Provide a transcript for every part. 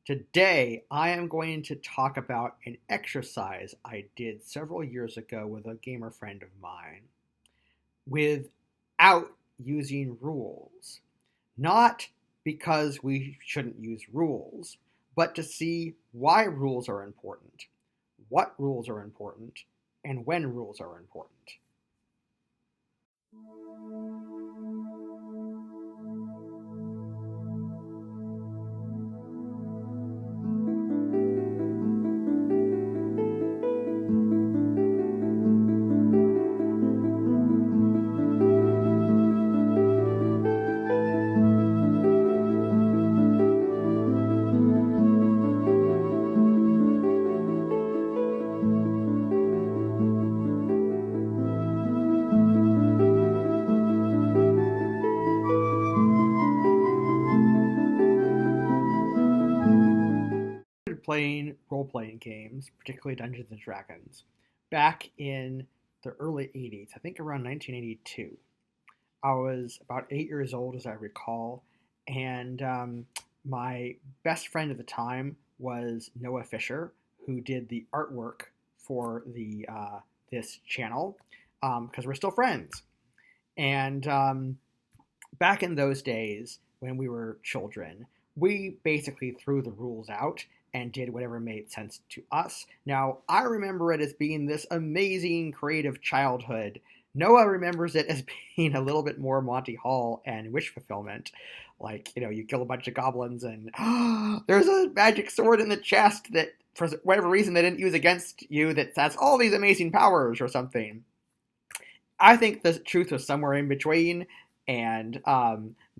Today, I am going to talk about an exercise I did several years ago with a gamer friend of mine without using rules. Not because we shouldn't use rules, but to see why rules are important, what rules are important, and when rules are important. Playing role-playing games, particularly Dungeons and Dragons, back in the early 80s, I think around 1982. I was about 8 years old, as I recall, and my best friend at the time was Noah Fischer, who did the artwork for this channel, because we're still friends. And back in those days, when we were children, we basically threw the rules out and did whatever made sense to us. Now, I remember it as being this amazing creative childhood. Noah remembers it as being a little bit more Monty Hall and wish fulfillment. Like, you kill a bunch of goblins and there's a magic sword in the chest that, for whatever reason, they didn't use against you that has all these amazing powers or something. I think the truth was somewhere in between, and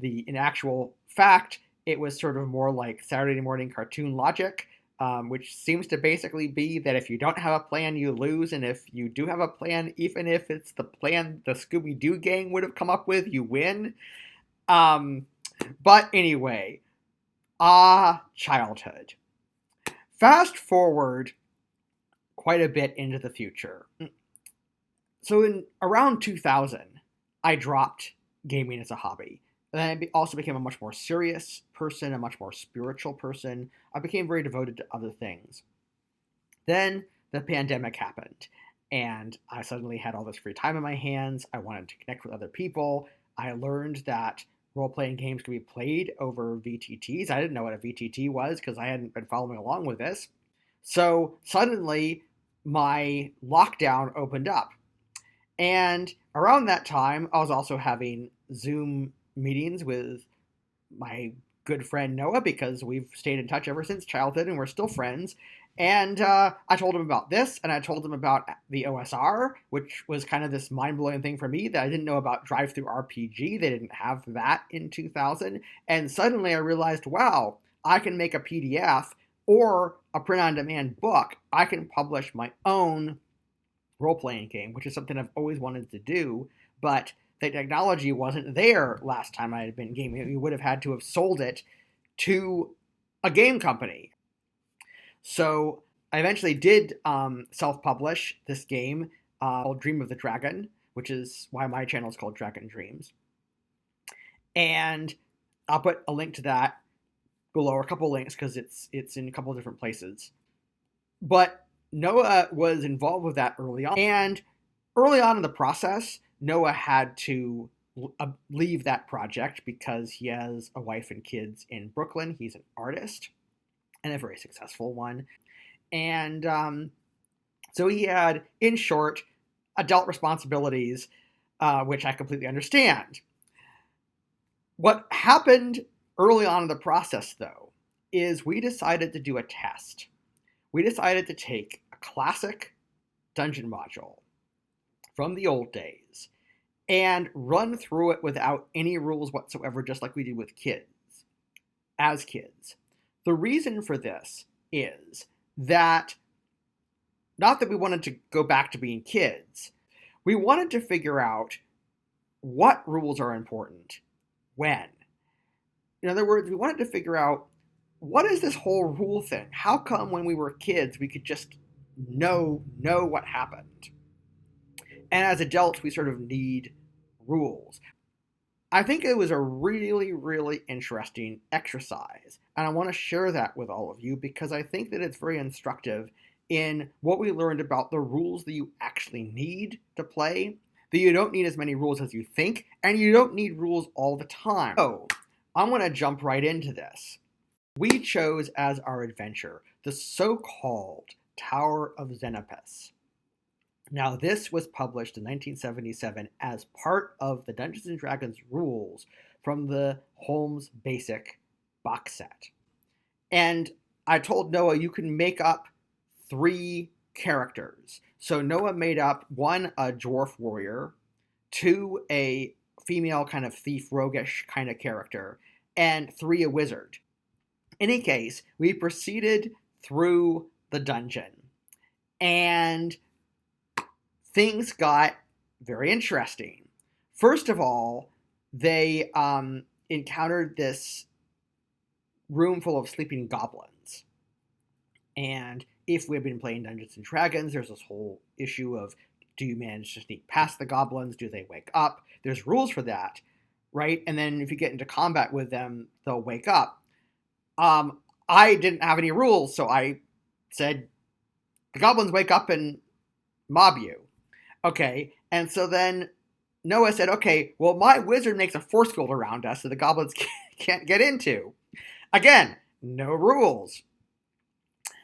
in actual fact, it was sort of more like Saturday morning cartoon logic, which seems to basically be that if you don't have a plan, you lose, and if you do have a plan, even if it's the plan the Scooby-Doo gang would have come up with, you win. But anyway, childhood. Fast forward quite a bit into the future. So in around 2000, I dropped gaming as a hobby. And I also became a much more serious person, a much more spiritual person. I became very devoted to other things. Then the pandemic happened, and I suddenly had all this free time in my hands. I wanted to connect with other people. I learned that role-playing games could be played over VTTs. I didn't know what a VTT was because I hadn't been following along with this. So suddenly, my lockdown opened up. And around that time, I was also having Zoom meetings with my good friend Noah, because we've stayed in touch ever since childhood and we're still friends. And I told him about this, and I told him about the OSR, which was kind of this mind-blowing thing for me that I didn't know about drive-through RPG. They didn't have that in 2000. And suddenly I realized, wow, I can make a PDF or a print-on-demand book. I can publish my own role-playing game, which is something I've always wanted to do, but the technology wasn't there last time I had been gaming. We would have had to have sold it to a game company. So I eventually did self-publish this game called Dream of the Dragon, which is why my channel is called Dragon Dreams. And I'll put a link to that below, or a couple links, because it's in a couple of different places. But Noah was involved with that early on. And early on in the process, Noah had to leave that project because he has a wife and kids in Brooklyn. He's an artist, and a very successful one. And so he had, in short, adult responsibilities, which I completely understand. What happened early on in the process, though, is we decided to do a test. We decided to take a classic dungeon module from the old days and run through it without any rules whatsoever, just like we did with kids, as kids. The reason for this is that, not that we wanted to go back to being kids, we wanted to figure out what rules are important, when. In other words, we wanted to figure out, what is this whole rule thing? How come when we were kids we could just know what happened? And as adults, we sort of need rules. I think it was a really, really interesting exercise. And I want to share that with all of you because I think that it's very instructive in what we learned about the rules that you actually need to play, that you don't need as many rules as you think, and you don't need rules all the time. So, I'm going to jump right into this. We chose as our adventure the so-called Tower of Zenepos. Now, this was published in 1977 as part of the Dungeons and Dragons rules from the Holmes Basic box set. And I told Noah you can make up 3 characters. So Noah made up 1, a dwarf warrior, 2, a female kind of thief roguish kind of character, and 3, a wizard. In any case, we proceeded through the dungeon. And things got very interesting. First of all, they encountered this room full of sleeping goblins. And if we've been playing Dungeons and Dragons, there's this whole issue of, do you manage to sneak past the goblins? Do they wake up? There's rules for that, right? And then if you get into combat with them, they'll wake up. I didn't have any rules, so I said, the goblins wake up and mob you. Okay, and so then Noah said, okay, well, my wizard makes a force field around us so the goblins can't get into. Again, no rules.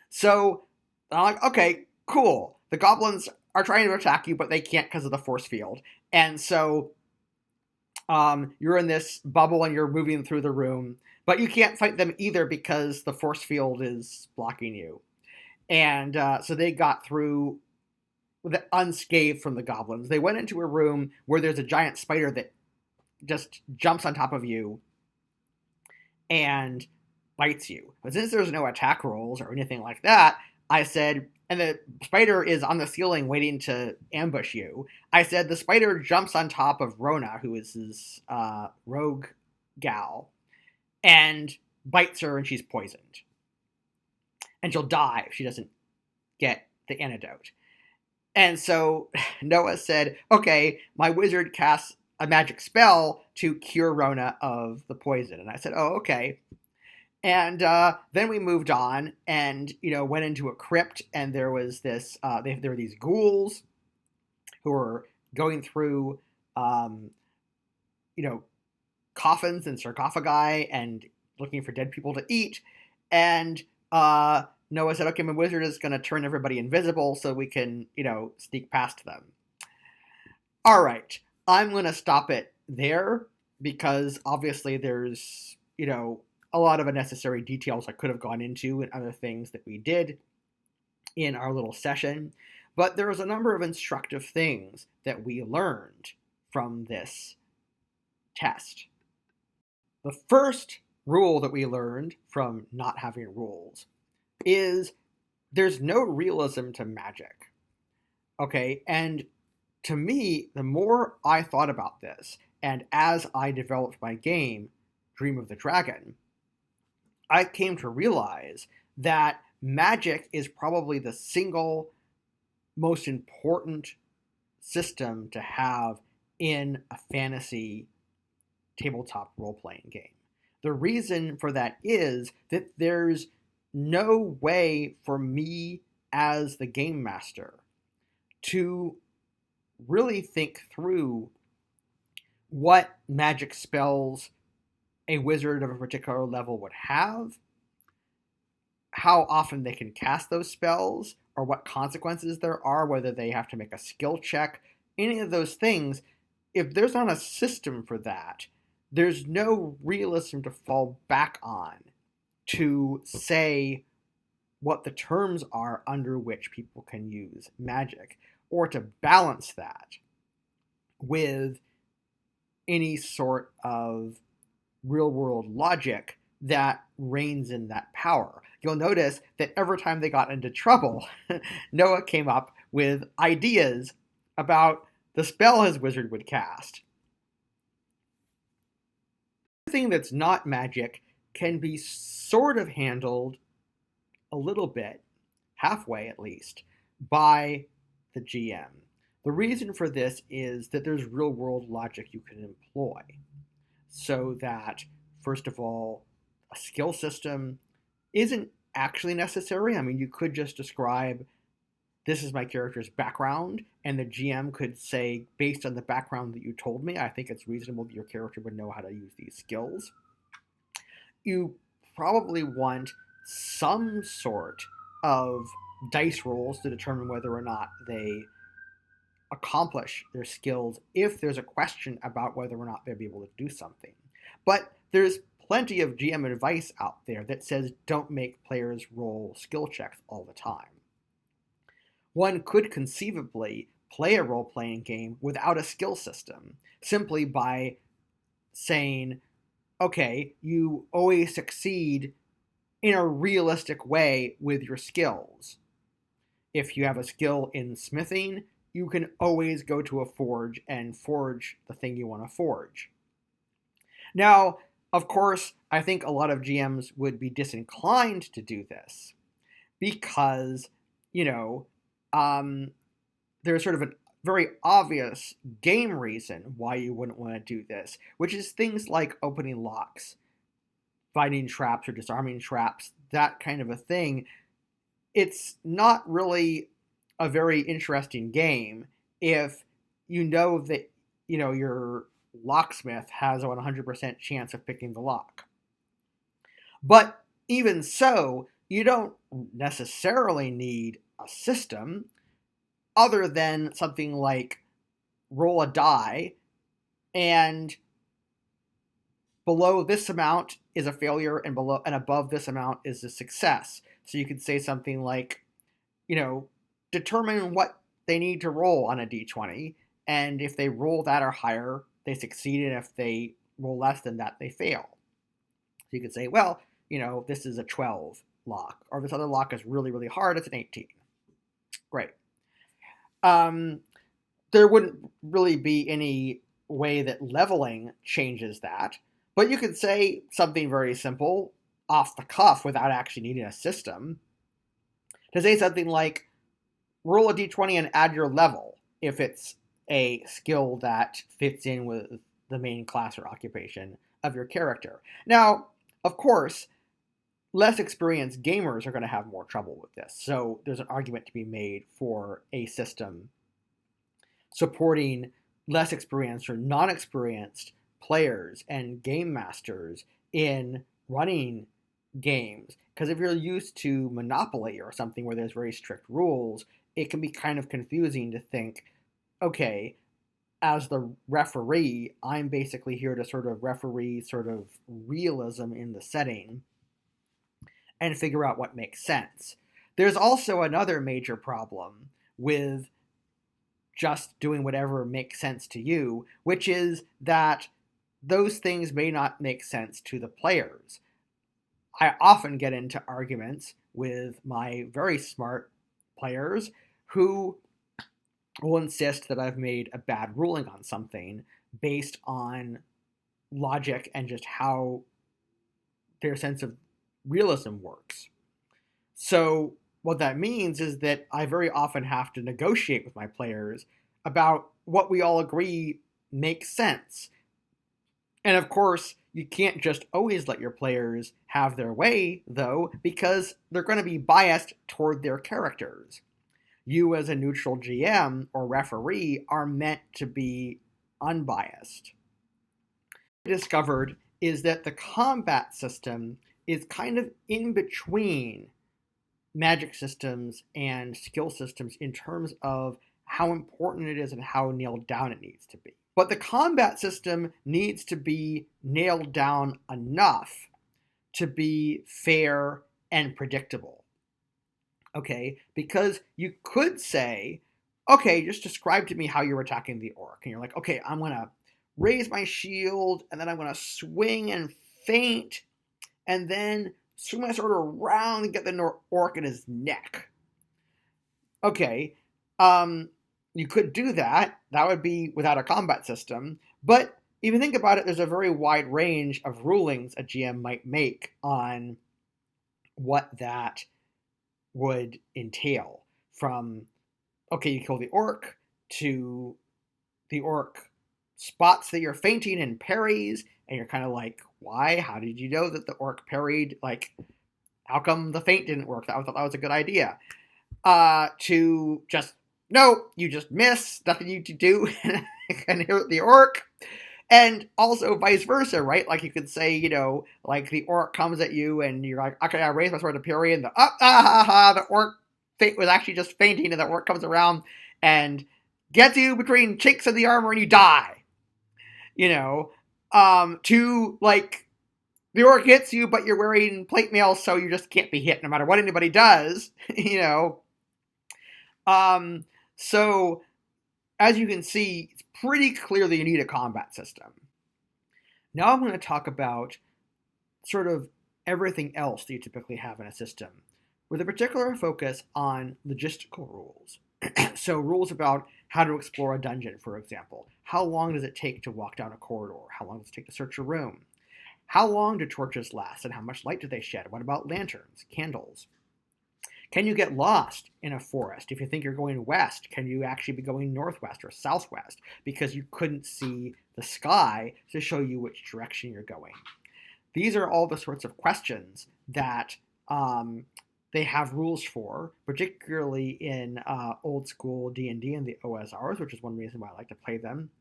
So I'm like, okay, cool. The goblins are trying to attack you, but they can't because of the force field. And so you're in this bubble and you're moving through the room, but you can't fight them either because the force field is blocking you. And so they got through unscathed from the goblins. They went into a room where there's a giant spider that just jumps on top of you and bites you. But since there's no attack rolls or anything like that, I said, and the spider is on the ceiling waiting to ambush you, I said the spider jumps on top of Rona, who is his rogue gal, and bites her and she's poisoned. And she'll die if she doesn't get the antidote. And so Noah said, okay, my wizard casts a magic spell to cure Rona of the poison. And I said, oh, okay. And then we moved on and, went into a crypt. And there was this, there were these ghouls who were going through, coffins and sarcophagi and looking for dead people to eat. And Noah said, okay, my wizard is going to turn everybody invisible so we can, sneak past them. All right, I'm going to stop it there because obviously there's, a lot of unnecessary details I could have gone into and other things that we did in our little session. But there was a number of instructive things that we learned from this test. The first rule that we learned from not having rules is there's no realism to magic. Okay, and to me, the more I thought about this, and as I developed my game, Dream of the Dragon, I came to realize that magic is probably the single most important system to have in a fantasy tabletop role-playing game. The reason for that is that there's no way for me as the game master to really think through what magic spells a wizard of a particular level would have, how often they can cast those spells, or what consequences there are, whether they have to make a skill check, any of those things. If there's not a system for that, there's no realism to fall back on to say what the terms are under which people can use magic, or to balance that with any sort of real-world logic that reigns in that power. You'll notice that every time they got into trouble, Noah came up with ideas about the spell his wizard would cast. Everything that's not magic can be sort of handled a little bit, halfway at least, by the GM. The reason for this is that there's real-world logic you can employ. so that, first of all, a skill system isn't actually necessary. I mean, you could just describe this is my character's background, and the GM could say, based on the background that you told me, I think it's reasonable that your character would know how to use these skills. You probably want some sort of dice rolls to determine whether or not they accomplish their skills if there's a question about whether or not they'll be able to do something. But there's plenty of GM advice out there that says don't make players roll skill checks all the time. One could conceivably play a role-playing game without a skill system, simply by saying, okay, you always succeed in a realistic way with your skills. If you have a skill in smithing, you can always go to a forge and forge the thing you want to forge. Now, of course, I think a lot of GMs would be disinclined to do this because, there's sort of a very obvious game reason why you wouldn't want to do this, which is things like opening locks, finding traps or disarming traps, that kind of a thing. It's not really a very interesting game if you know that, your locksmith has a 100% chance of picking the lock. But even so, you don't necessarily need a system other than something like roll a die, and below this amount is a failure, and above this amount is a success. So you could say something like, determine what they need to roll on a d20, and if they roll that or higher, they succeed, and if they roll less than that, they fail. So you could say, well, this is a 12 lock, or this other lock is really, really hard, it's an 18. Great. There wouldn't really be any way that leveling changes that, but you could say something very simple off the cuff without actually needing a system. To say something like, roll a d20 and add your level if it's a skill that fits in with the main class or occupation of your character. Now, of course, less experienced gamers are going to have more trouble with this. So there's an argument to be made for a system supporting less experienced or non-experienced players and game masters in running games. Because if you're used to Monopoly or something where there's very strict rules, it can be kind of confusing to think, okay, as the referee, I'm basically here to sort of referee sort of realism in the setting and figure out what makes sense. There's also another major problem with just doing whatever makes sense to you, which is that those things may not make sense to the players. I often get into arguments with my very smart players who will insist that I've made a bad ruling on something based on logic and just how their sense of realism works. So what that means is that I very often have to negotiate with my players about what we all agree makes sense. And of course, you can't just always let your players have their way, though, because they're going to be biased toward their characters. You as a neutral GM or referee are meant to be unbiased. What I discovered is that the combat system is kind of in between magic systems and skill systems in terms of how important it is and how nailed down it needs to be. But the combat system needs to be nailed down enough to be fair and predictable. Okay, because you could say, okay, just describe to me how you're attacking the orc. And you're like, okay, I'm going to raise my shield, and then I'm going to swing and feint, and then swing my sword around and get the orc in his neck. Okay, you could do that. That would be without a combat system. But if you think about it, there's a very wide range of rulings a GM might make on what that would entail. From, okay, you kill the orc, to the orc spots that you're fainting and parries, and you're kind of like, why? How did you know that the orc parried? Like, how come the feint didn't work? I thought that was a good idea. To just, no, you just miss, nothing you to do, and hit the orc. And also vice versa, right? Like you could say, like the orc comes at you and you're like, okay, I raise my sword to parry, and the orc was actually just fainting, and the orc comes around and gets you between chinks of the armor and you die. To like the orc hits you, but you're wearing plate mail, so you just can't be hit no matter what anybody does. So as you can see, it's pretty clear that you need a combat system. Now I'm going to talk about sort of everything else that you typically have in a system, with a particular focus on logistical rules. So rules about how to explore a dungeon, for example. How long does it take to walk down a corridor? How long does it take to search a room? How long do torches last, and how much light do they shed? What about lanterns, candles? Can you get lost in a forest? If you think you're going west, can you actually be going northwest or southwest because you couldn't see the sky to show you which direction you're going? These are all the sorts of questions that they have rules for, particularly in old school D&D and the OSRs, which is one reason why I like to play them.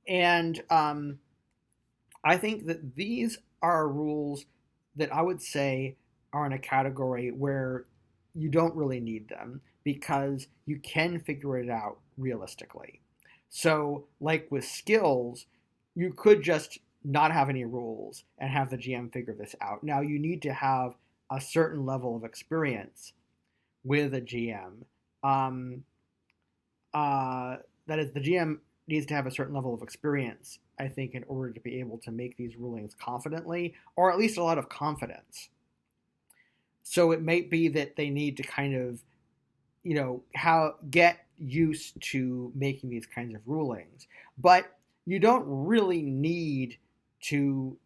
And I think that these are rules that I would say are in a category where you don't really need them because you can figure it out realistically. So, like with skills, you could just not have any rules and have the GM figure this out. Now, you need to have a certain level of experience with a GM. That is, the GM needs to have a certain level of experience, I think, in order to be able to make these rulings confidently, or at least a lot of confidence. So it might be that they need to kind of, get used to making these kinds of rulings. But you don't really need to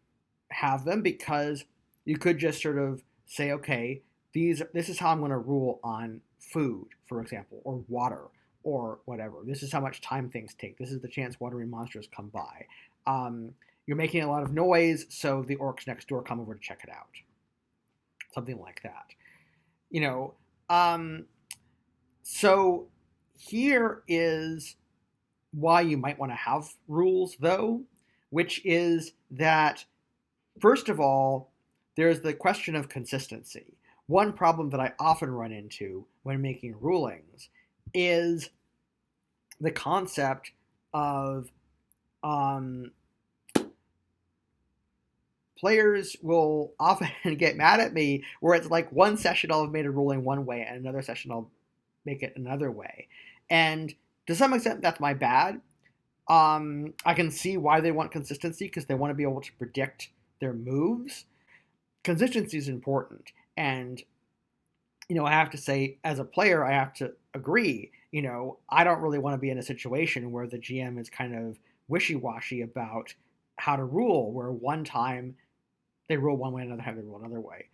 have them because you could just sort of say, okay, this is how I'm going to rule on food, for example, or water, or whatever. This is how much time things take. This is the chance watery monsters come by. You're making a lot of noise, so the orcs next door come over to check it out. Something like that. So here is why you might want to have rules, though, which is that, first of all, there's the question of consistency. One problem that I often run into when making rulings is the concept of players will often get mad at me where it's like one session I'll have made a ruling one way and another session I'll make it another way. And to some extent, that's my bad. I can see why they want consistency because they want to be able to predict their moves. Consistency is important. And, I have to say, as a player, I have to agree. I don't really want to be in a situation where the GM is kind of wishy-washy about how to rule, where one time they rule one way, another time they rule another way.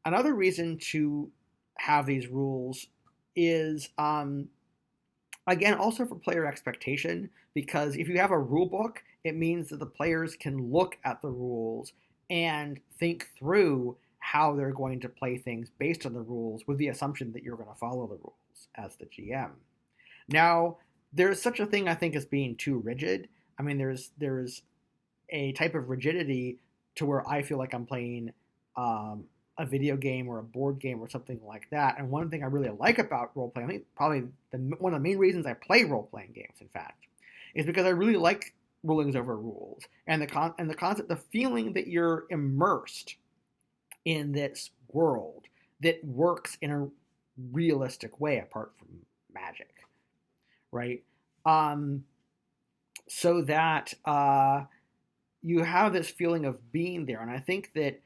Another reason to have these rules is, again, also for player expectation, because if you have a rule book, it means that the players can look at the rules and think through how they're going to play things based on the rules with the assumption that you're going to follow the rules as the GM. Now, there's such a thing, I think, as being too rigid. I mean, there's a type of rigidity to where I feel like I'm playing a video game or a board game or something like that. And one thing I really like about role-playing, I think probably one of the main reasons I play role-playing games, in fact, is because I really like rulings over rules and the concept, the feeling that you're immersed in this world that works in a realistic way apart from magic, right? So that you have this feeling of being there. And I think that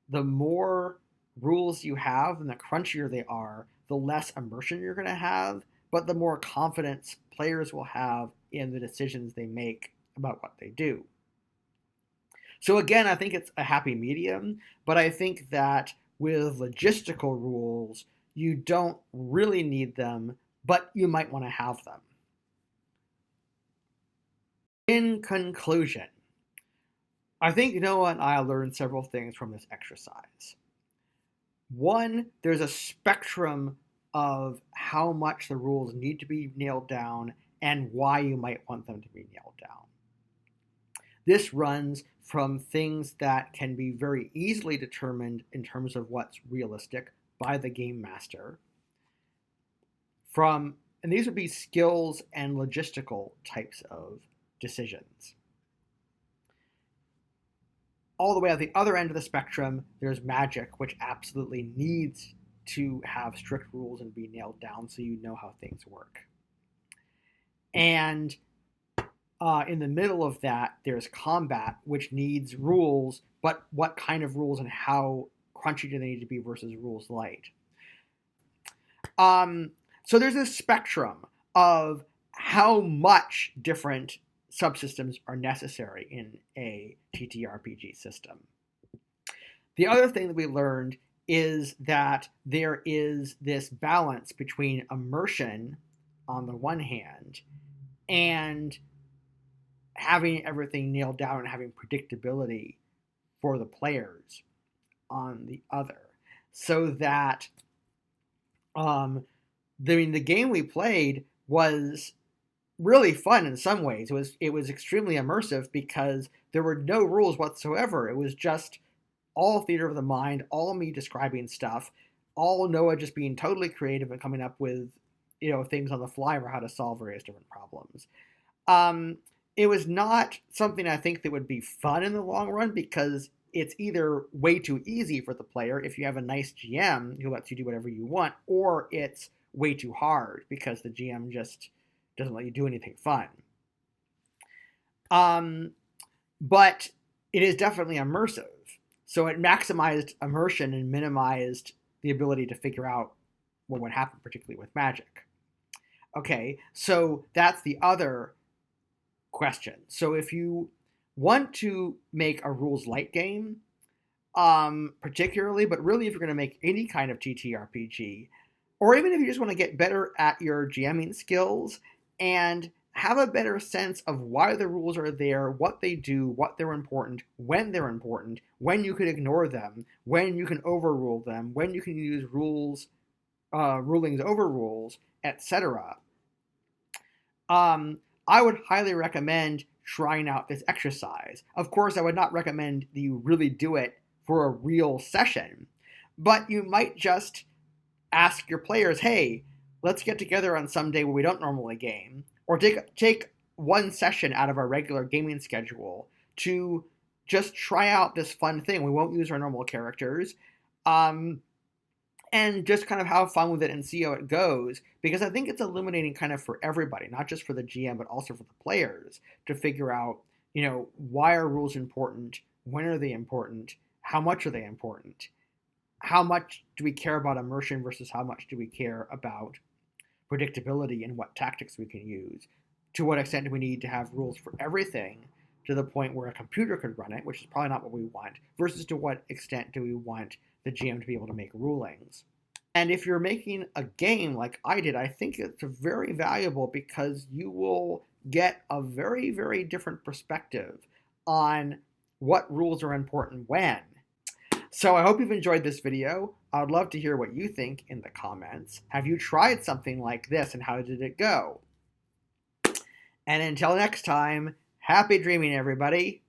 the more rules you have and the crunchier they are, the less immersion you're going to have, but the more confidence players will have in the decisions they make about what they do. So again, I think it's a happy medium, but I think that with logistical rules, you don't really need them, but you might want to have them. In conclusion, I think Noah and I learned several things from this exercise. One, there's a spectrum of how much the rules need to be nailed down and why you might want them to be nailed down. This runs from things that can be very easily determined in terms of what's realistic by the game master, and these would be skills and logistical types of decisions. All the way at the other end of the spectrum, there's magic, which absolutely needs to have strict rules and be nailed down so you know how things work. And in the middle of that, there's combat, which needs rules, but what kind of rules and how crunchy do they need to be versus rules light? So there's a spectrum of how much different subsystems are necessary in a TTRPG system. The other thing that we learned is that there is this balance between immersion on the one hand and having everything nailed down and having predictability for the players on the other. So that the game we played was really fun in some ways. It was extremely immersive because there were no rules whatsoever. It was just all theater of the mind, all me describing stuff, all Noah just being totally creative and coming up with things on the fly for how to solve various different problems. It was not something I think that would be fun in the long run because it's either way too easy for the player if you have a nice GM who lets you do whatever you want, or it's way too hard because the GM just doesn't let you do anything fun. But it is definitely immersive. So it maximized immersion and minimized the ability to figure out what would happen, particularly with magic. Okay, so that's the other question. So if you want to make a rules light game, particularly, but really if you're going to make any kind of TTRPG, or even if you just want to get better at your GMing skills and have a better sense of why the rules are there, what they do, what they're important, when you could ignore them, when you can overrule them, when you can use rulings over rules, etc. I would highly recommend trying out this exercise. Of course, I would not recommend that you really do it for a real session, but you might just ask your players, hey, let's get together on some day where we don't normally game, or take one session out of our regular gaming schedule to just try out this fun thing. We won't use our normal characters, and just kind of have fun with it and see how it goes, because I think it's illuminating kind of for everybody, not just for the GM, but also for the players to figure out, why are rules important? When are they important? How much are they important? How much do we care about immersion versus how much do we care about predictability and what tactics we can use? To what extent do we need to have rules for everything to the point where a computer could run it, which is probably not what we want, versus to what extent do we want the GM to be able to make rulings? And if you're making a game like I did, I think it's very valuable because you will get a very, very different perspective on what rules are important when. So I hope you've enjoyed this video. I would love to hear what you think in the comments. Have you tried something like this and how did it go? And until next time, happy dreaming, everybody.